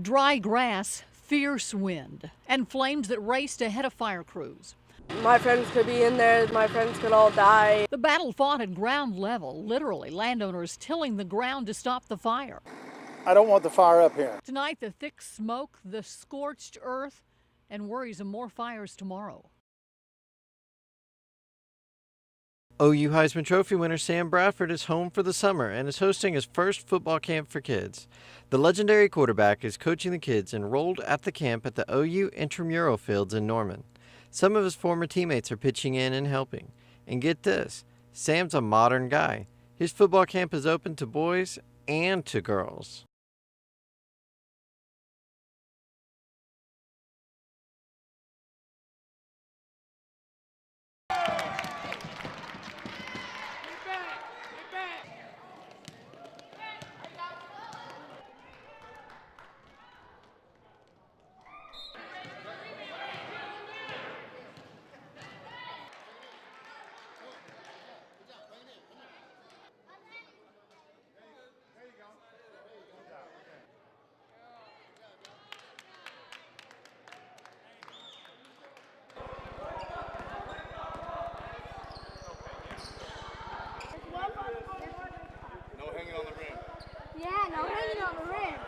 Dry grass, fierce wind, and flames that raced ahead of fire crews. My friends could be in there, my friends could all die. The battle fought at ground level, literally, landowners tilling the ground to stop the fire. I don't want the fire up here. Tonight, the thick smoke, the scorched earth, and worries of more fires tomorrow. OU Heisman Trophy winner Sam Bradford is home for the summer and is hosting his first football camp for kids. The legendary quarterback is coaching the kids enrolled at the camp at the OU Intramural Fields in Norman. Some of his former teammates are pitching in and helping. And get this, Sam's a modern guy. His football camp is open to boys and to girls. No hanging on the rim. Yeah, no hanging on the rim.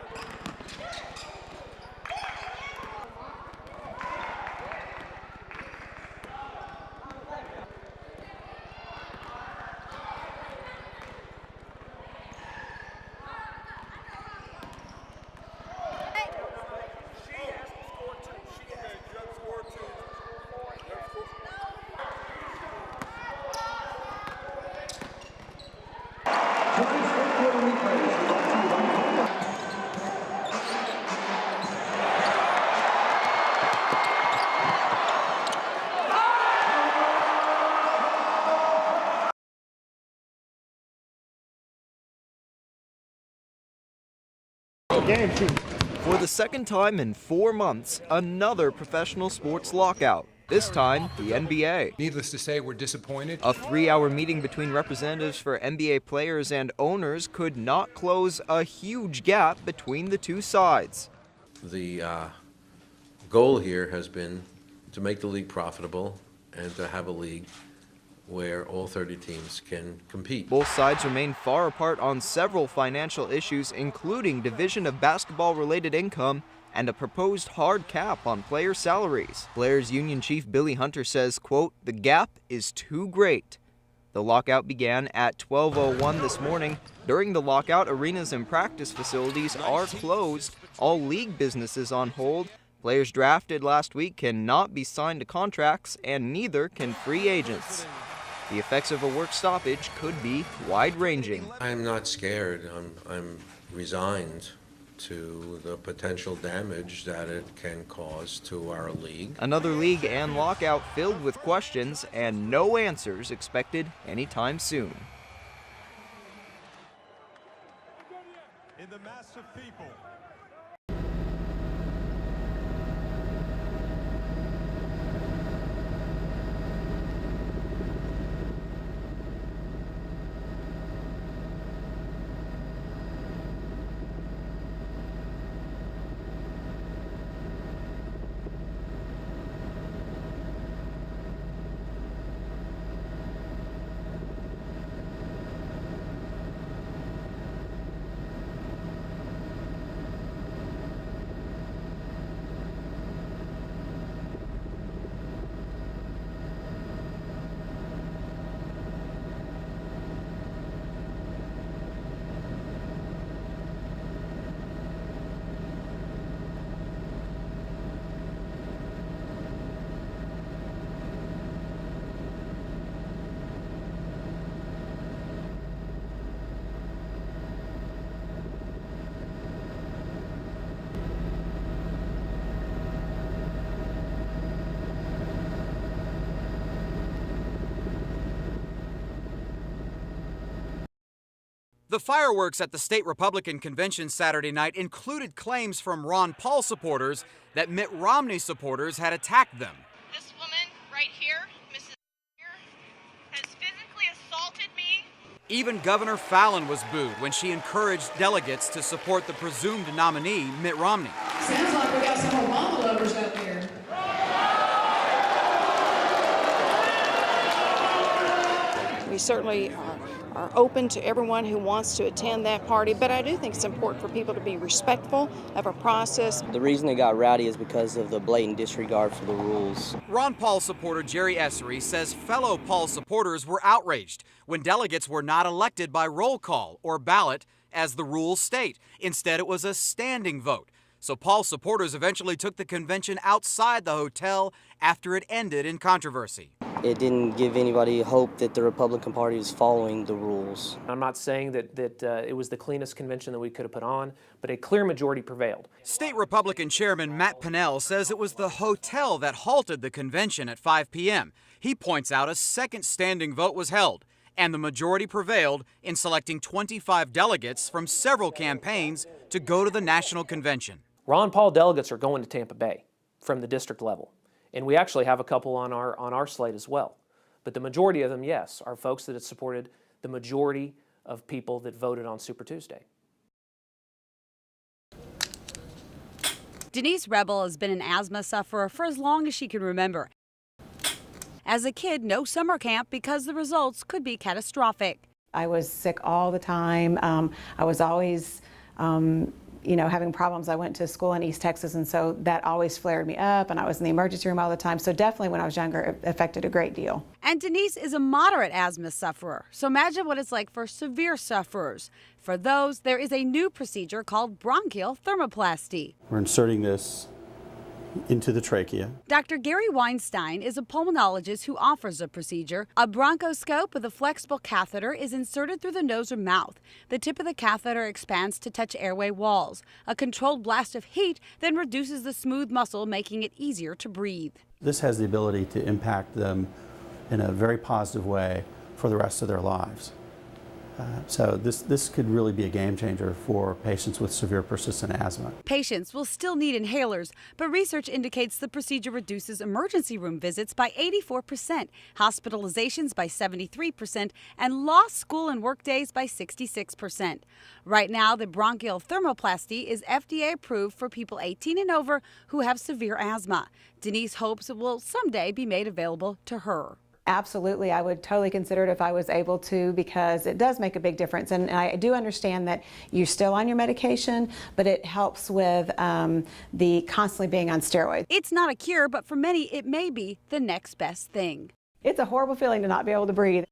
For the second time in 4 months, another professional sports lockout. This time, the NBA. Needless to say, we're disappointed. A 3-hour meeting between representatives for NBA players and owners could not close a huge gap between the two sides. The goal here has been to make the league profitable and to have a league where all 30 teams can compete. Both sides remain far apart on several financial issues, including division of basketball-related income and a proposed hard cap on player salaries. Players Union Chief Billy Hunter says, quote, "The gap is too great." The lockout began at 12:01 this morning. During the lockout, arenas and practice facilities are closed, all league businesses on hold. Players drafted last week cannot be signed to contracts, and neither can free agents. The effects of a work stoppage could be wide-ranging. I'm not scared. I'm resigned to the potential damage that it can cause to our league. Another league and lockout filled with questions and no answers expected anytime soon. In the mass of people. The fireworks at the state Republican convention Saturday night included claims from Ron Paul supporters that Mitt Romney supporters had attacked them. This woman right here, Mrs. has physically assaulted me. Even Governor Fallon was booed when she encouraged delegates to support the presumed nominee, Mitt Romney. Sounds like we got some Obama lovers out there. We certainly are open to everyone who wants to attend that party, but I do think it's important for people to be respectful of a process. The reason it got rowdy is because of the blatant disregard for the rules. Ron Paul supporter Jerry Essery says fellow Paul supporters were outraged when delegates were not elected by roll call or ballot as the rules state. Instead, it was a standing vote. So Paul supporters eventually took the convention outside the hotel after it ended in controversy. It didn't give anybody hope that the Republican Party was following the rules. I'm not saying that it was the cleanest convention that we could have put on, but a clear majority prevailed. State Republican Chairman Matt Pinnell says it was the hotel that halted the convention at 5 p.m. He points out a second standing vote was held, and the majority prevailed in selecting 25 delegates from several campaigns to go to the national convention. Ron Paul delegates are going to Tampa Bay from the district level. And we actually have a couple on our slate as well. But the majority of them, yes, are folks that have supported the majority of people that voted on Super Tuesday. Denise Rebel has been an asthma sufferer for as long as she can remember. As a kid, no summer camp because the results could be catastrophic. I was sick all the time. I was always having problems. I went to school in East Texas, and so that always flared me up, and I was in the emergency room all the time. So definitely when I was younger, it affected a great deal. And Denise is a moderate asthma sufferer. So imagine what it's like for severe sufferers. For those, there is a new procedure called bronchial thermoplasty. We're inserting this into the trachea. Dr. Gary Weinstein is a pulmonologist who offers a procedure. A bronchoscope with a flexible catheter is inserted through the nose or mouth. The tip of the catheter expands to touch airway walls. A controlled blast of heat then reduces the smooth muscle, making it easier to breathe. This has the ability to impact them in a very positive way for the rest of their lives. So this could really be a game changer for patients with severe persistent asthma. Patients will still need inhalers, but research indicates the procedure reduces emergency room visits by 84%, hospitalizations by 73%, and lost school and work days by 66%. Right now, the bronchial thermoplasty is FDA approved for people 18 and over who have severe asthma. Denise hopes it will someday be made available to her. Absolutely, I would totally consider it if I was able to, because it does make a big difference. And I do understand that you're still on your medication, but it helps with the constantly being on steroids. It's not a cure, but for many, it may be the next best thing. It's a horrible feeling to not be able to breathe.